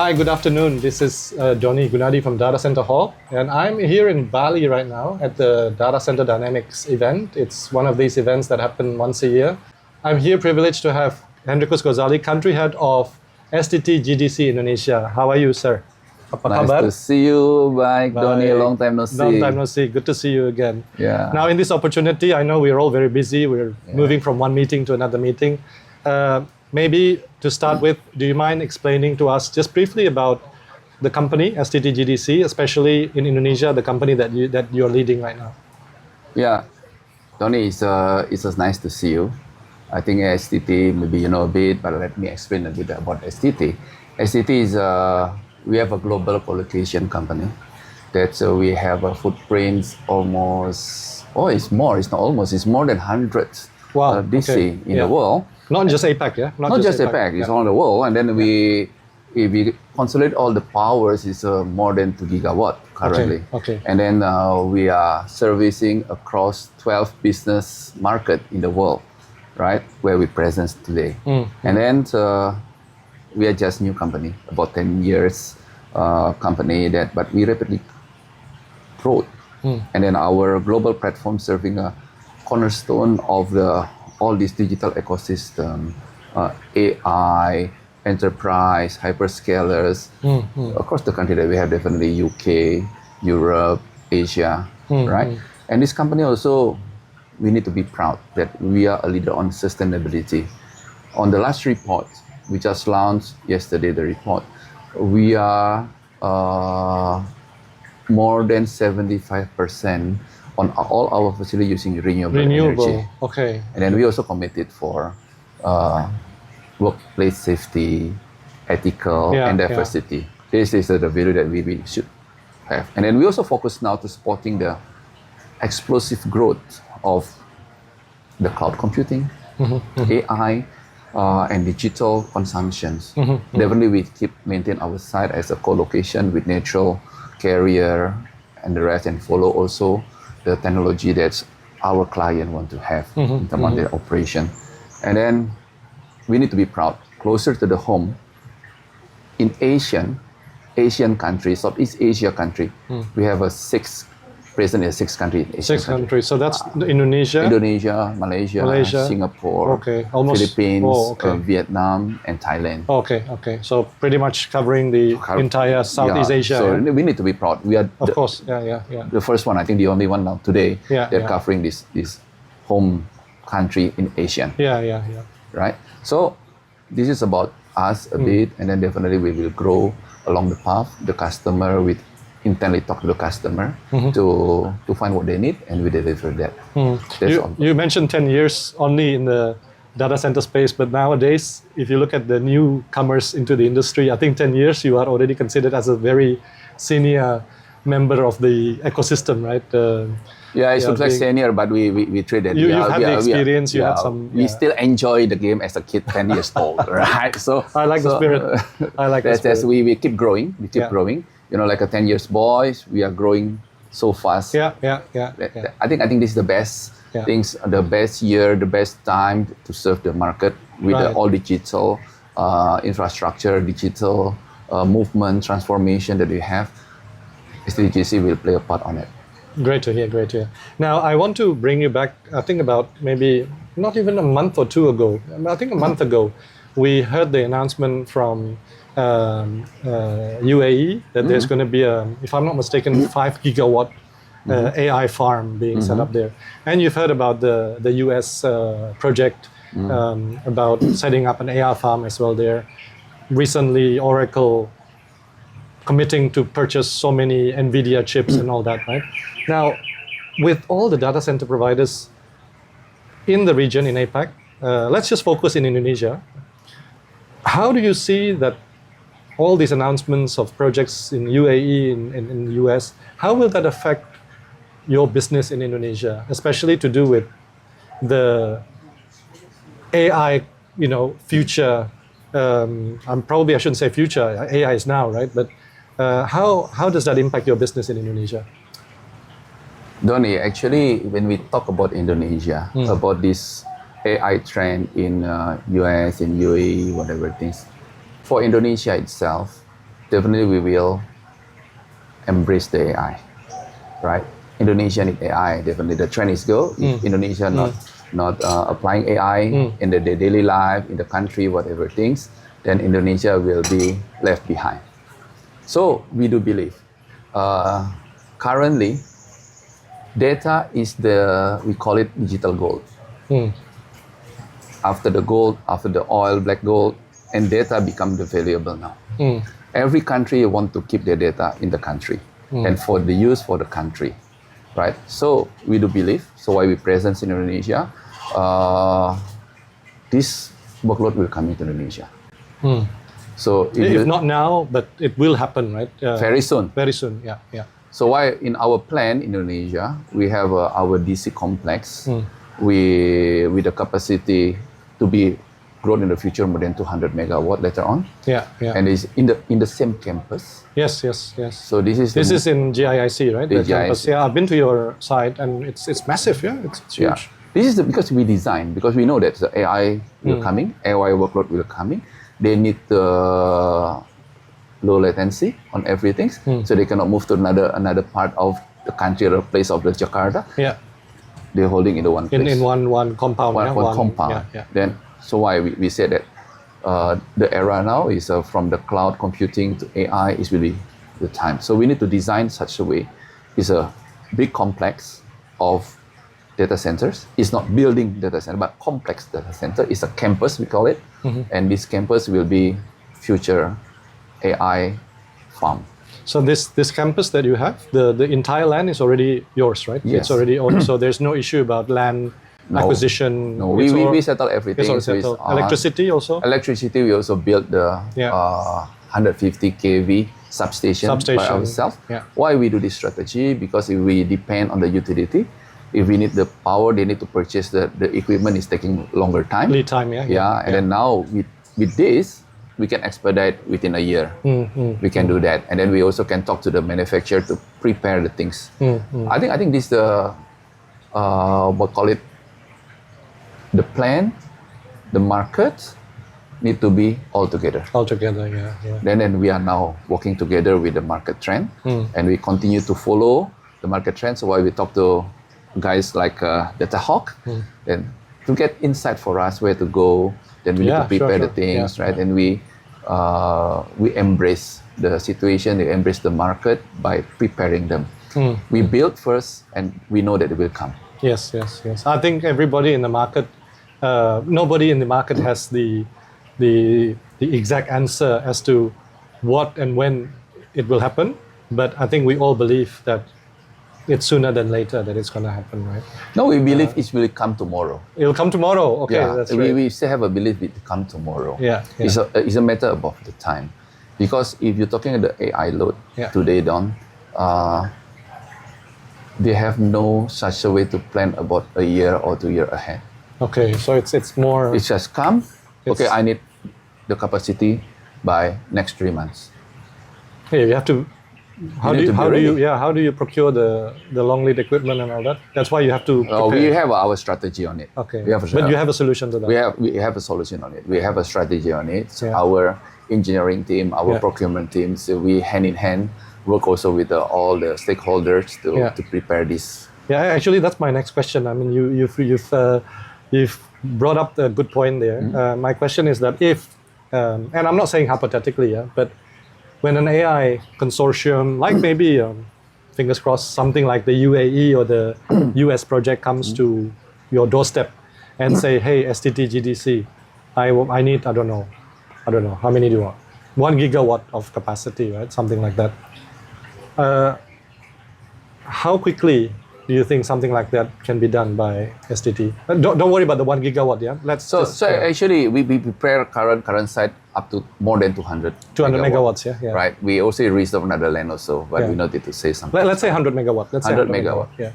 Hi, good afternoon. This is Donny Gunadi from datacenterHawk, and I'm here in Bali right now at the Data Center Dynamics event. It's one of these events that happen once a year. I'm here privileged to have Hendrikus Gozali, country head of STT GDC Indonesia. How are you, sir? Apa Nice kabar? to see you, baik, Donny. Long time no see. Long time no see. Good to see you again. Yeah. Now, in this opportunity, I know we're all very busy. We're moving from one meeting to another meeting. Maybe to start with, do you mind explaining to us just briefly about the company, STT GDC, especially in Indonesia, the company that you're leading right now? Yeah, Donny, it's nice to see you. I think STT, maybe you know a bit, but let me explain a bit about STT. STT is we have a global colocation company that we have a footprint almost, it's more than hundreds DC in the world. Not just APAC, yeah? Not just APAC, it's all the world. And then we consolidate all the powers, it's more than 2 gigawatt currently. Okay. And then we are servicing across 12 business market in the world, right? Where we present today. And then we are just new company, about 10 years company but we rapidly growth. And then our global platform serving a cornerstone of all this digital ecosystem, AI, enterprise, hyperscalers, across the country that we have, definitely UK, Europe, Asia, right? And this company also, we need to be proud that we are a leader on sustainability. On the last report, we just launched yesterday the report, we are more than 75% on all our facilities using renewable energy. Okay. And then we also committed for workplace safety, ethical, and diversity. This is the value that we should have. And then we also focus now to supporting the explosive growth of the cloud computing, AI, and digital consumptions. Definitely we keep maintain our site as a co-location with natural carrier and the rest, and follow also the technology that our client want to have in terms of their operation. And then we need to be proud, closer to the home, in Asian countries, Southeast Asia country, we have present in 6 countries. Countries, so that's Indonesia, Malaysia, Singapore, Philippines, Vietnam, and Thailand. Okay. So pretty much covering the entire Southeast Asia. So we need to be proud. We are the first one, I think the only one now today, they're covering this home country in Asia. Right? So this is about us a bit, and then definitely we will grow along the path. The customer, with intently talk to the customer to find what they need, and we deliver that. You mentioned 10 years only in the data center space, but nowadays, if you look at the newcomers into the industry, I think 10 years you are already considered as a very senior member of the ecosystem, right? It looks like senior, but we treat it. You've had the experience, you had some... We still enjoy the game as a kid, 10 years old, right? So I like the spirit. I like the spirit. As we keep growing, growing. You know, like a 10 years boys, we are growing so fast. I think this is the best things, the best year, the best time to serve the market with all digital infrastructure, digital movement, transformation that we have. STTGC will play a part on it. Great to hear. Now, I want to bring you back, I think about maybe not even a month or two ago. I think a month ago, we heard the announcement from UAE that there's going to be if I'm not mistaken, 5 gigawatt AI farm being set up there. And you've heard about the US project about setting up an AI farm as well there. Recently, Oracle committing to purchase so many NVIDIA chips and all that, right? Now, with all the data center providers in the region, in APAC, let's just focus in Indonesia. How do you see that all these announcements of projects in UAE, in the US, how will that affect your business in Indonesia, especially to do with the AI, future? I shouldn't say future, AI is now, right? But how does that impact your business in Indonesia? Donny, actually, when we talk about Indonesia, about this AI trend in US, in UAE, whatever things, for Indonesia itself, definitely we will embrace the AI, right? Indonesia need AI. Definitely, the trend is go. If Indonesia not applying AI in their daily life in the country, whatever things, then Indonesia will be left behind. So we do believe currently data is we call it digital gold. After the gold, after the oil, black gold, and data become the valuable now. Every country want to keep their data in the country and for the use for the country, right? So we do believe, so why we presence in Indonesia, this workload will come into Indonesia. So if not now, but it will happen, right? Very soon. Very soon, yeah. So why in our plan in Indonesia, we have our DC complex with the capacity to be grown in the future more than 200 megawatt later on. Yeah. And it's in the same campus. Yes. So this is in GIIC, right? The campus. GIIC. Yeah, I've been to your site and it's massive. Yeah, it's huge. Yeah. This is because we design, because we know that the AI will coming, AI workload will coming. They need the low latency on everything, so they cannot move to another part of the country or place of the Jakarta. Yeah. They're holding in the one place. In one compound. One compound. Yeah. Then so why we said that the era now is from the cloud computing to AI is really the time. So we need to design such a way. It's a big complex of data centers. It's not building data center, but complex data center. It's a campus, we call it. And this campus will be future AI farm. So this campus that you have, the entire land is already yours, right? Yes. It's already owned. So there's no issue about land acquisition. No, we settle everything. It's all settled. Electricity also? Electricity, we also built the 150 kV substation by ourselves. Yeah. Why we do this strategy? Because if we depend on the utility, if we need the power, they need to purchase the equipment is taking longer time. Lead time, yeah. And then now with this, we can expedite within a year. We can do that. And then we also can talk to the manufacturer to prepare the things. I think this the the plan, the market need to be all together. All together, yeah. Then we are now working together with the market trend, and we continue to follow the market trend. So why we talk to guys like datacenterHawk, then to get insight for us where to go. Then we need to prepare the things, right? And we embrace the situation, we embrace the market by preparing them. We build first, and we know that it will come. Yes. I think everybody in the market, nobody in the market has the exact answer as to what and when it will happen. But I think we all believe that it's sooner than later that it's going to happen, right? No, we believe it will come tomorrow. It will come tomorrow. Okay, that's right. We still have a belief it will come tomorrow. Yeah. It's a matter of the time, because if you're talking about the AI load today, Don, they have no such a way to plan about a year or 2 years ahead. Okay, so it's more. It's just come. Okay, I need the capacity by next 3 months. Hey, you have to. How do you procure the long lead equipment and all that? That's why you have to prepare. We have our strategy on it. Okay. But you have a solution to that. We have a solution on it. We have a strategy on it. So our engineering team, our procurement team, so we hand in hand work also with all the stakeholders to prepare this. Yeah, actually, that's my next question. I mean, you've brought up a good point there. My question is that if, and I'm not saying hypothetically, but when an AI consortium, like maybe, fingers crossed, something like the UAE or the US project comes to your doorstep and say, hey, STT GDC, I need, I don't know, how many do you want? 1 gigawatt of capacity, right? Something like that. How quickly do you think something like that can be done by STT? Don't worry about the 1 gigawatt, yeah? So actually, we prepare current site up to more than 200 megawatts, yeah. Right. We also reserve another land also, but we wanted to say something. Let's say 100 megawatt. Let's 100 megawatt. Yeah.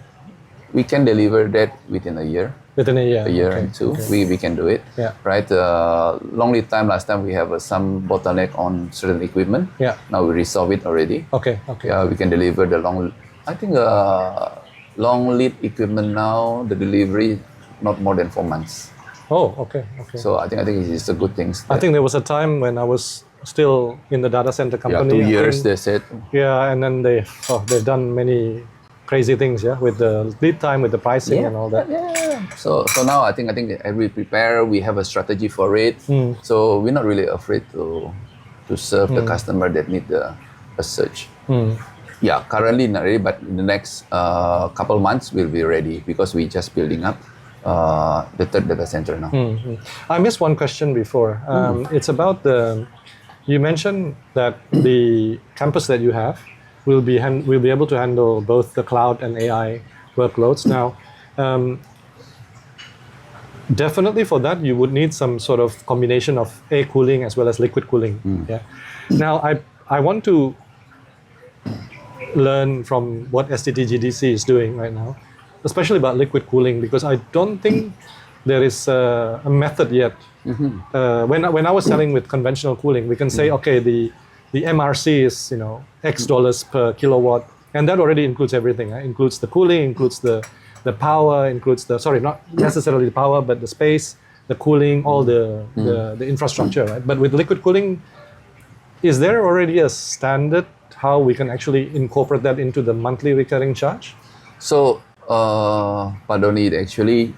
We can deliver that within a year. Within a year. A year and two. We can do it. Yeah. Right. Long lead time. Last time we have some bottleneck on certain equipment. Yeah. Now we resolve it already. Okay. Yeah. We can deliver the long. I think long lead equipment now, the delivery not more than 4 months. Oh, okay. So I think it's a good thing. I think there was a time when I was still in the data center company. 2 years they said. Yeah, and then they've done many crazy things, with the lead time, with the pricing and all that. Yeah. So now I think we prepare. We have a strategy for it. So we're not really afraid to serve the customer that need a search. Yeah, currently not ready, but in the next couple months we'll be ready because we just building up the third data center now. I missed one question before. It's about you mentioned that the campus that you have will be able to handle both the cloud and AI workloads. Now, definitely for that you would need some sort of combination of air cooling as well as liquid cooling. Yeah. Now, I want to learn from what STT GDC is doing right now, especially about liquid cooling, because I don't think there is a method yet. When I was selling with conventional cooling, we can say, okay, the MRC is X dollars per kilowatt, and that already includes everything. It includes the cooling, includes the power, includes not necessarily the power, but the space, the cooling, all the infrastructure, right? But with liquid cooling, is there already a standard how we can actually incorporate that into the monthly recurring charge? So, Pak Donny, actually,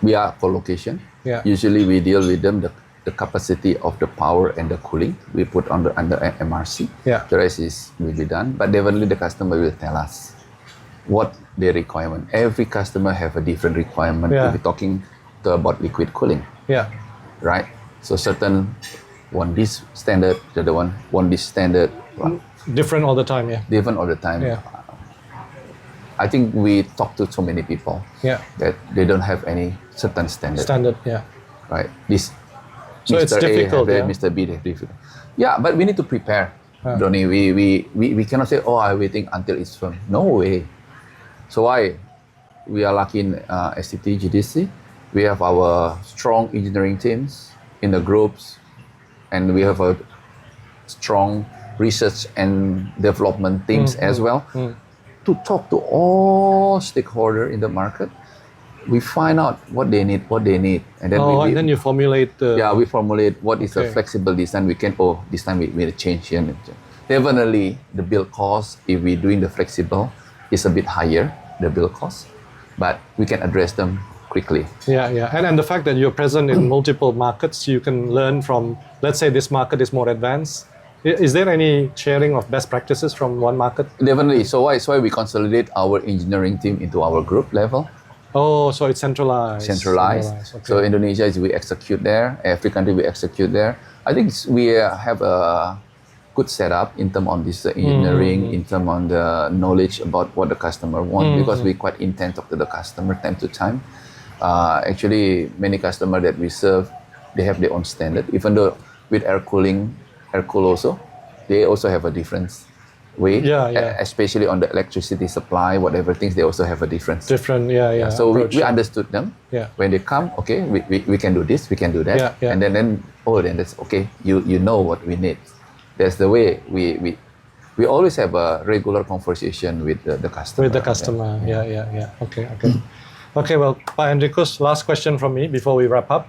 we are co-location. Yeah. Usually we deal with them the capacity of the power and the cooling we put under MRC. Yeah. The rest will be done, but definitely the customer will tell us what their requirement. Every customer have a different requirement. Yeah. We'll be talking about liquid cooling. Yeah. Right. So certain want this standard, the other one want this standard. Different all the time. Yeah. Different all the time. Yeah. I think we talk to so many people that they don't have any certain standard. Yeah. Right. This so Mr. it's difficult. A, Mr. B, difficult. Yeah, but we need to prepare. Donny, we cannot say, I'm waiting until it's firm. No way. So why? We are lucky in STT GDC. We have our strong engineering teams in the groups, and we have a strong research and development teams as well. To talk to all stakeholders in the market, we find out what they need, and then and then you formulate. We formulate what is a flexible design. We can this time we will change here. Definitely, the build cost if we're doing the flexible is a bit higher, the build cost, but we can address them quickly. Yeah, and the fact that you're present in multiple markets, you can learn from. Let's say this market is more advanced. Is there any sharing of best practices from one market? Definitely. So why we consolidate our engineering team into our group level. Oh, so it's centralized. Okay. So Indonesia we execute there. Every country we execute there. I think we have a good setup in terms on this engineering, in terms on the knowledge about what the customer wants, because we quite intent talk to the customer time to time. Actually, many customers that we serve, they have their own standard. Even though with air cool also, they also have a different way. Especially on the electricity supply, whatever things, they also have a difference. So we understood them. When they come, okay, we can do this, we can do that, and then that's okay. You know what we need. That's the way we always have a regular conversation with the customer. With the customer, Okay. Well, Pak Hendrikus, last question from me before we wrap up.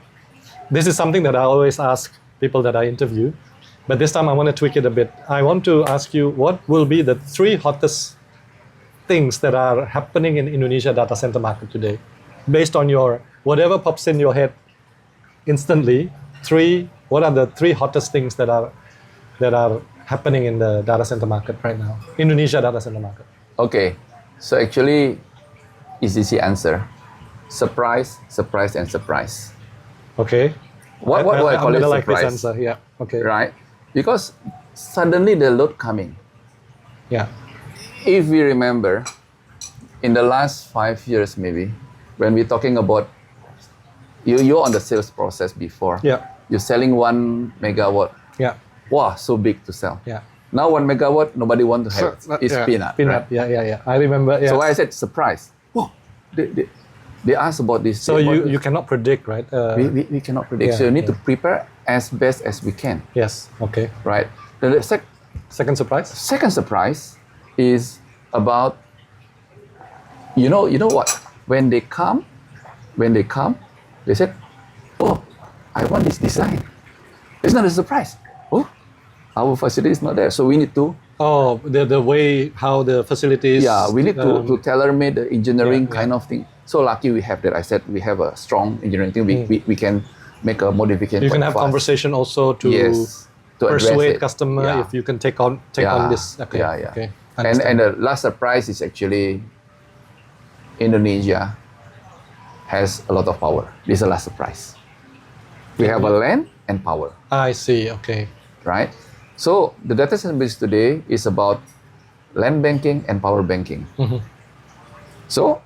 This is something that I always ask people that I interview. But this time I want to tweak it a bit. I want to ask you, what will be the 3 hottest things that are happening in Indonesia data center market today? Based on your, whatever pops in your head instantly, what are the 3 hottest things that are happening in the data center market right now? Indonesia data center market. Okay. So actually, easy answer. Surprise, and surprise. Okay. What I call it surprise. Like this answer. Yeah. Okay. Right? Because suddenly the load coming. Yeah. If we remember, in the last 5 years maybe, when we're talking about you're on the sales process before. Yeah. You're selling 1 megawatt. Yeah. Wow, so big to sell. Yeah. Now 1 megawatt, nobody want to have. It's peanut. Peanut. Right? Yeah. I remember. Yeah. So why I said surprise. Wow. They ask about this. So you cannot predict, right? We cannot predict. So you need to prepare as best as we can. Yes. Okay. Right. The second surprise. Second surprise is about you know what? When they come, They said, oh, I want this design. It's not a surprise. Oh, our facility is not there. So we need to, Oh, the way how the facilities. yeah, we need to tailor-made the engineering Yeah, kind of thing. So lucky we have that. I said we have a strong engineering team. We can make a modification. You can quite have fast. conversation also to Yes, to address persuade it. customer Yeah. if you can take on this. Okay. Yeah. Okay. And Understand. the last surprise is actually Indonesia has a lot of power. This is the last surprise. We have a land and power, I see. Okay. right? So the data center business today is about land banking and power banking. So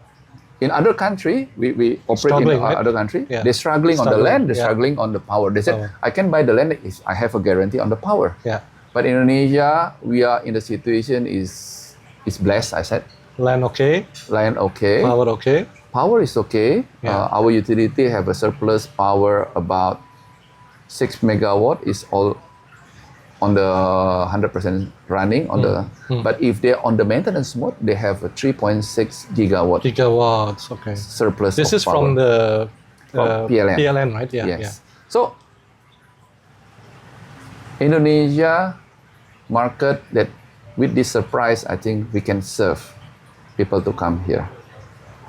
in other country, we operate Struggling, in right? other country. Yeah. They're struggling on the Struggling, land. They're yeah. struggling on the power. They said, Power. I can buy the land. I have a guarantee on the power. Yeah. But in Indonesia, we are in the situation is blessed. I said, Land okay. land okay. Power okay. Power is okay. Yeah. Our utility have a surplus power about 6 megawatt is all on the 100% running on the. But if they're on the maintenance mode, they have a 3.6 gigawatt Gigawatts. Okay. surplus. This of is power. from the From PLN. PLN, right? Yeah. Yes. So Indonesia market that with this surprise, I think we can serve people to come here,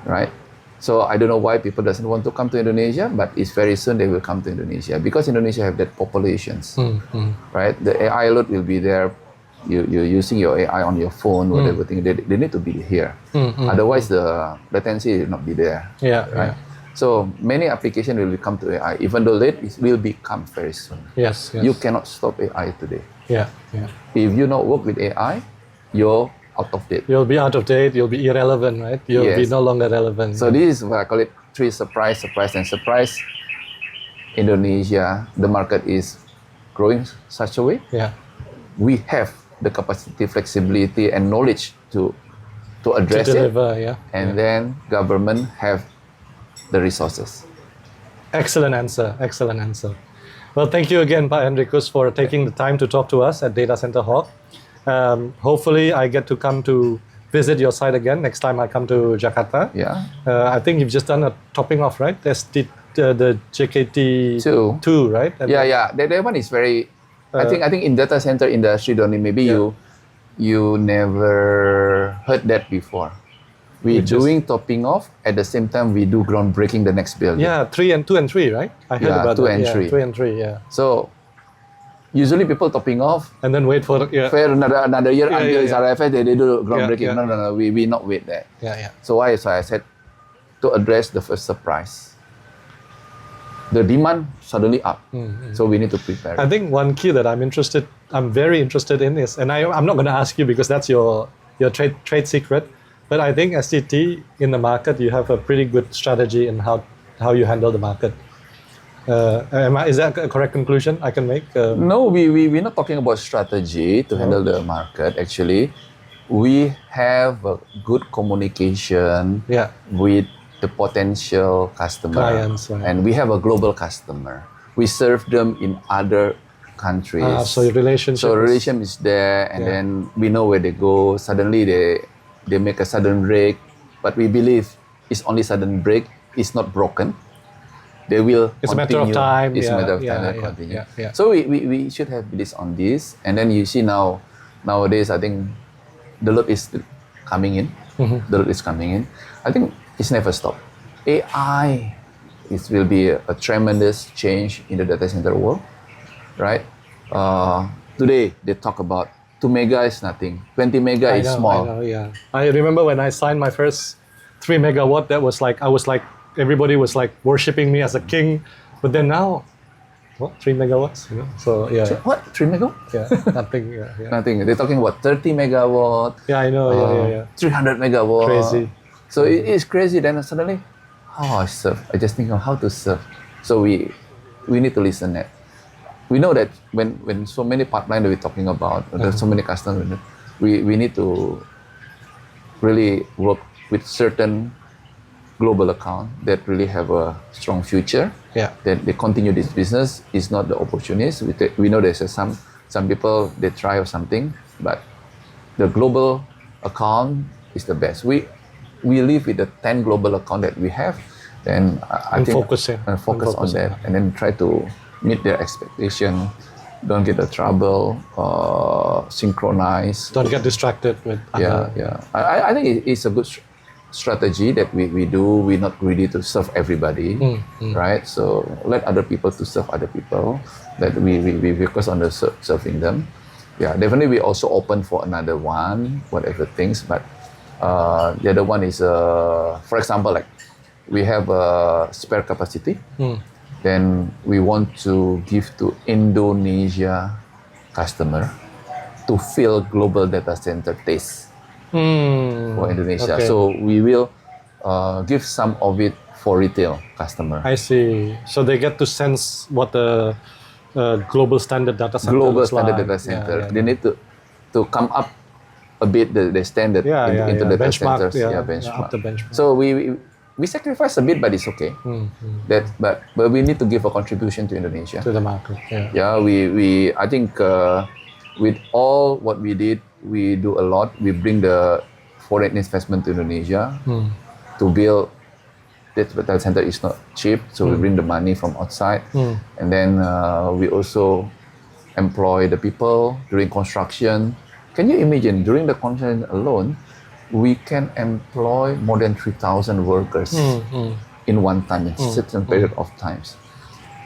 right? So I don't know why people doesn't want to come to Indonesia, but it's very soon they will come to Indonesia because Indonesia have that populations, right? The AI load will be there. You're using your AI on your phone, whatever thing. They need to be here. Otherwise, the latency will not be there. Yeah. Right. So many applications will come to AI, even though late it will become very soon. Yes. You cannot stop AI today. Yeah. If you not work with AI, you're out of date. You'll be out of date. You'll be irrelevant, right? You'll be Yes. no longer relevant. So this is what I call it three surprise. Indonesia, the market is growing such a way. Yeah. We have the capacity, flexibility, and knowledge to address To it. deliver. Yeah. And then government have the resources. Excellent answer. Well, thank you again, Pak Hendrikus, for taking the time to talk to us at Data Center Hawk. Hopefully, I get to come to visit your site again next time I come to Jakarta. Yeah. I think you've just done a topping off, right? The JKT Two. right? And Yeah. That one is very. I think in data center industry, Donny, maybe you never heard that before. We're doing topping off at the same time we do groundbreaking the next building. Yeah, 2 and 3, right? I heard about 2 that. and Yeah, 3. 2 and 3, yeah. So usually people topping off And then wait for another year until it's RFS, they do groundbreaking. Yeah. No. We not wait that. Yeah. So why? So I said to address the first surprise. The demand suddenly up. So we need to prepare. I think one key that I'm very interested in is, and I'm not going to ask you because that's your trade secret, but I think STT in the market, you have a pretty good strategy in how you handle the market. Is that a correct conclusion I can make? No, we're not talking about strategy to handle the market. Actually, we have a good communication with the potential customer. Clients, right. And we have a global customer. We serve them in other countries. So your relationship. So relation is there, and then we know where they go. Suddenly they make a sudden break, but we believe it's only sudden break. It's not broken. They will. It's continue. a matter of time. It's a matter of time. They'll continue. So we should have this on this, and then you see nowadays I think the load is coming in. The load is coming in. I think it's never stop. AI will be a tremendous change in the data center world, right? Today they talk about 2 mega is nothing, 20 mega is small. I know, yeah. I remember when I signed my first 3 megawatt, everybody was like worshipping me as a king. But then now, 3 megawatts? So yeah. What? 3 megawatt? Yeah, nothing. Yeah. Nothing. They're talking about 30 megawatt. Yeah, I know. Yeah. 300 megawatt. Crazy. So it is crazy. Then suddenly, how I serve? I just think of how to serve. So we need to listen that. We know that when so many pipeline that we're talking about, there's so many customers, we need to really work with certain global account that really have a strong future. Yeah. That they continue this business is not the opportunist. We know there's some people they try or something, but the global account is the best. We live with the 10 global account that we have. then I And think focusing. focus on that, and then try to meet their expectation. Don't get the trouble. Synchronize. Don't get distracted with other. I think it's a good strategy that we do. We're not ready to serve everybody, right? So let other people to serve other people. That we focus on the serving them. Yeah, definitely we also open for another one, whatever things. But the other one is, for example, like we have a spare capacity. Then we want to give to Indonesia customer to fill global data center taste for Indonesia. Okay. So we will give some of it for retail customer. I see. So they get to sense what the global standard data center Global looks standard like. data center. They need to come up a bit the standard into data benchmark, centers. Benchmark. Up the benchmark. So we sacrifice a bit, but it's okay. But we need to give a contribution to Indonesia. To the market. I think with all what we did, we do a lot. We bring the foreign investment to Indonesia to build. That data center is not cheap, so we bring the money from outside, and then we also employ the people during construction. Can you imagine during the construction alone, we can employ more than 3,000 workers in one time, in certain period of times,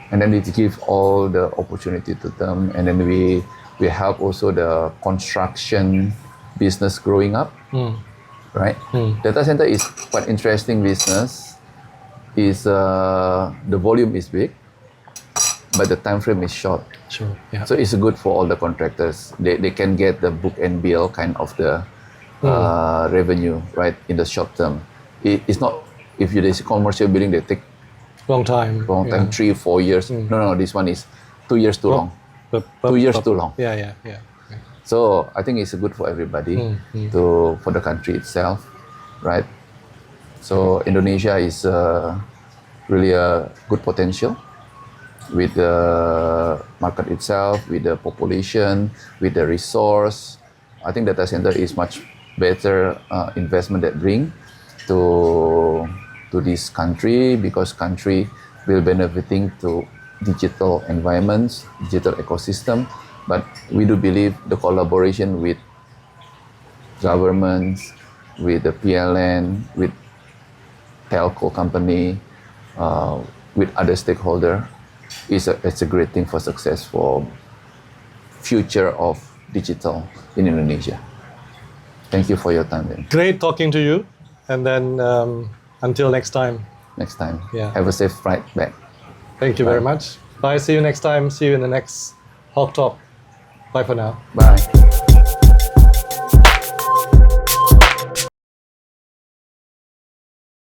and then it gives all the opportunity to them, and then we help also the construction business growing up, right? Data center is quite interesting business. Is the volume is big, but the time frame is short. Sure. Yeah. So it's good for all the contractors. They can get the book and bill kind of the revenue right in the short term. It's not if you do commercial building they take long time, 3-4 years. No, this one is 2 years too long. 2 years too long. Yeah. So I think it's good for everybody for the country itself, right? So Indonesia is really a good potential with the market itself, with the population, with the resource. I think data center is much better investment that bring to this country, because country will benefiting to digital environments, digital ecosystem. But we do believe the collaboration with governments, with the PLN, with telco company, with other stakeholder, it's a great thing for success for future of digital in Indonesia. Thank you for your time, then. Great talking to you, and then until next time. Next time. Yeah. Have a safe flight back. Thank you very much. Bye. See you next time. See you in the next Hawk Talk. Bye for now. Bye.